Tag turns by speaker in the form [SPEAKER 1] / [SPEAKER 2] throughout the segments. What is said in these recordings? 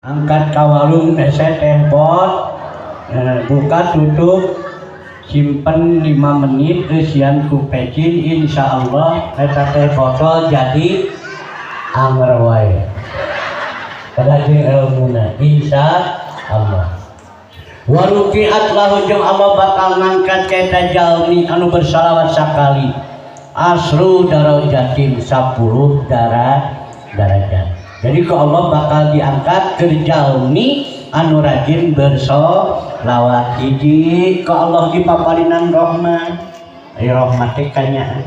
[SPEAKER 1] angkat kawalung neset tempot buka tutup simpen 5 menit isian ku pecin insyaallah eta teh foto jadi anger wae kada jeung ilmuna insyaallah waruqiat lahu jeung Allah bakal ngangkat kaita jalmi anu bersalawat sakali asru darajatin 10 darajat. Jadi ke Allah bakal diangkat ke jalmi anu rajin bersolawat hiji ke Allah dipaparinan rahmat rahmat teh kanya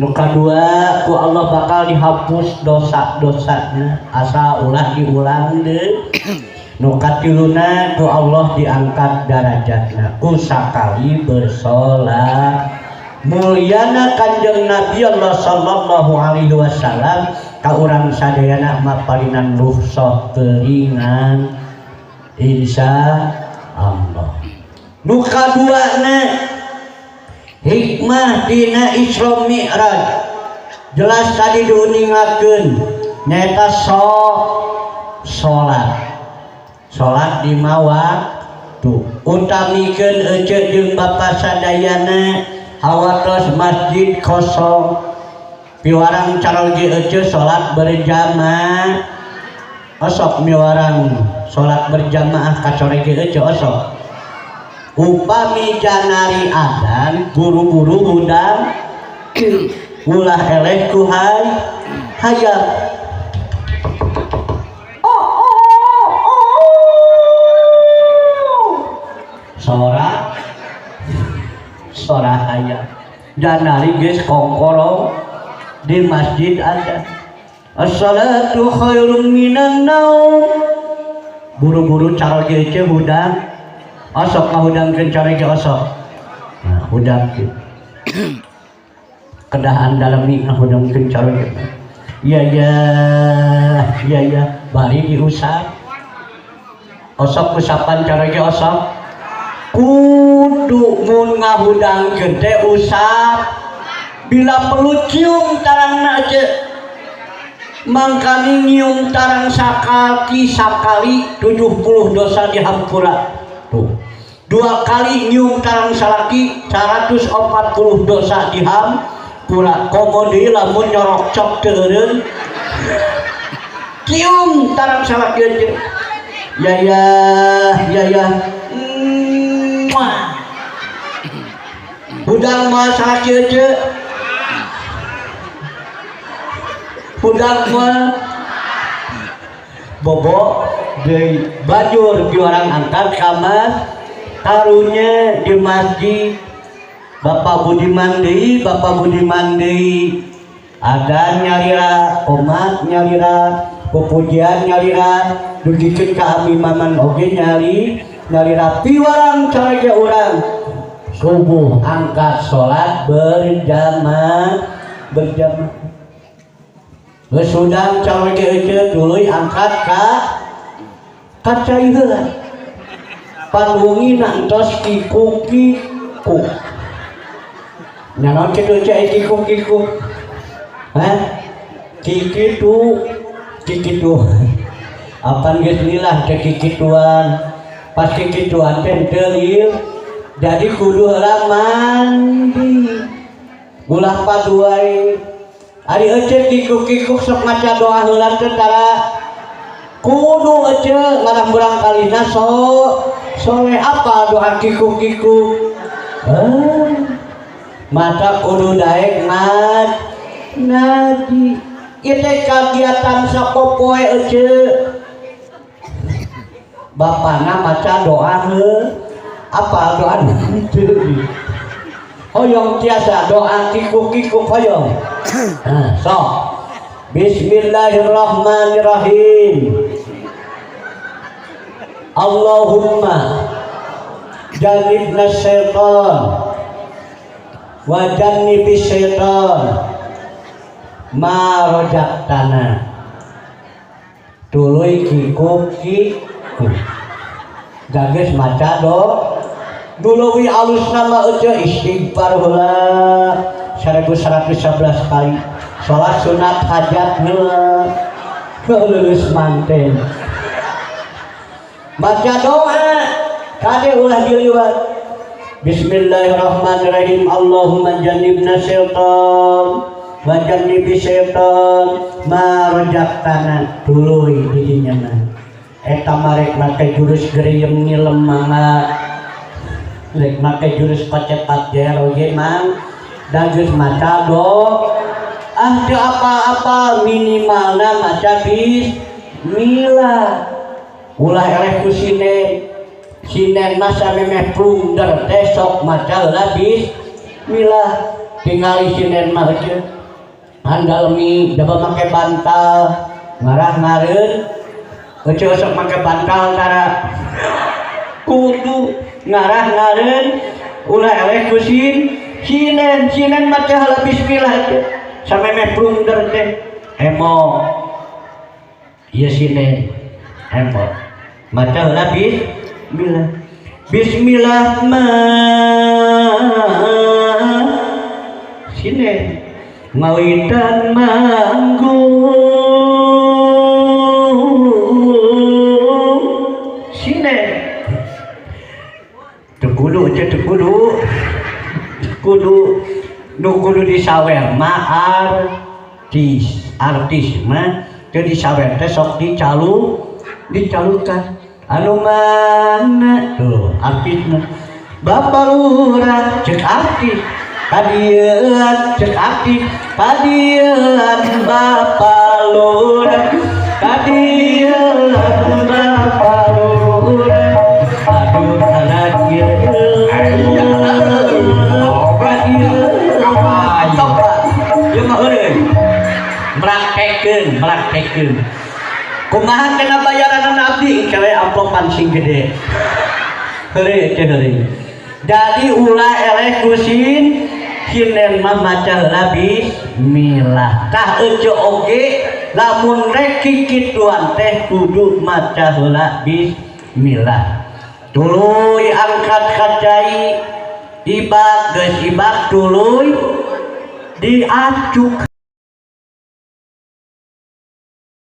[SPEAKER 1] nu kadua ku Allah bakal dihapus dosa-dosana asa ulah diulang deui nu katiluna ku Allah diangkat derajatna ku sakali bersolawat mulyana kanjeng Nabi Allah sallallahu alaihi wasallam ka urang sadayana maparinan rukhsah teuringan insyaallah. Nu kaduana hikmah dina Isra Mi'raj jelas tadi diuningakeun nyaeta salat di waktu utamikeun ece jeung bapa sadayana hawatos masjid kosong piwarang carogi ece sholat berjamaah osok miwarang sholat berjamaah kacoregi ece osok upami janari adzan buru-buru hudang ulah eleh ku hayat sora hayat janari geus kongkorong di masjid ada as-salatu khairum minan naum buru-buru caroge ce hudang osok ngahudangkeun caroge osok nah hudangkeun kedahan dalemi ngahudangkeun caroge iya bari diusap osok usapan caroge osok kudu mun ngahudangkeun teh usap bila perlu cium tarangna aja mangkani nyium tarang sakali 70 dosa dihampura tuh 2 kali nyium tarang salaki 140 dosa dihampura komodi lamun nyorok cok teureun cium tarang salaki aja ya hudang mah salaki aja hudang mah bobo deui bajur di orang angkat kamar taruhnya di masjid Bapak Budiman deui ada nyalira umat nyalira pupujian nyalira dugikeun ka abdi maman oge nyalira piwarang carage urang subuh angkat sholat berjamaah Sudang cawe ece duluy angkat ka cai heula pangungina entos kikuk nyanon kitu cai kikuk kikitu apan geus lilah teh kikituan pas kikituan teh teu jadi kudu heula mandi ulah paduai ari ece kikuk sok maca doa heula teh tara kudu ece ngarang burang kalina soleh apa doa kikuk mata kudu daek ngaji ieu teh kagiatan sapopoe ece bapana maca doa apa doa hoyong tiasa doa kikuk hoyong so bismillahirrahmanirrahim Allahumma jannibna syaitan wa jannibis syaitan ma rajaqtana tuluy kikuk gages maca dulu wi alus nama aja istighfar heula 1111 kali sholat sunat hajat heula lulus manten baca doa kade ulah diliwat. Bismillahirrahmanirrahim. Allahumma jannibna syaitan wa jannibi syaitan ma razaqtana. Tuluy didinya mah eta marek make jurus geriem ngilem mangga rek make jurus pacepat jero ge mang dageus maca doa. Teu apa-apa minimalna maca bismillah. Ulah eleh ku sinen masa memeh plunder teh sok maca heula bismillah. Tingali sinen mah teh handalmi da make bantal ngarah ngareun eueuh sok make bantal tara kudu ngarah ngareun. Ulah eleh ku sinen maca heula bismillah teh samemeh plunder teh emo ieu sinen emo maca heula bismillah. Bismillah sinen ngawitan manggung sinen teu kudu nu kudu disawer mah artis mah teu disawer teh sok dicalukan anu mana tuh artisna Bapak Lurah cek artis kadieun cek artis kadieun Bapak Lurah kadieun Bapak Lurah aduh anaknya praktekeun kumaha kena bayaran abdi cewek amplopan sing gede heureuy. Jadi ulah eleh ku sinen mah maca heula bismillah. Tah eueuh oge lamun rek kikituan teh kudu maca heula bismillah. Tuluy angkat kacai ibak geus ibak tuluy diacuk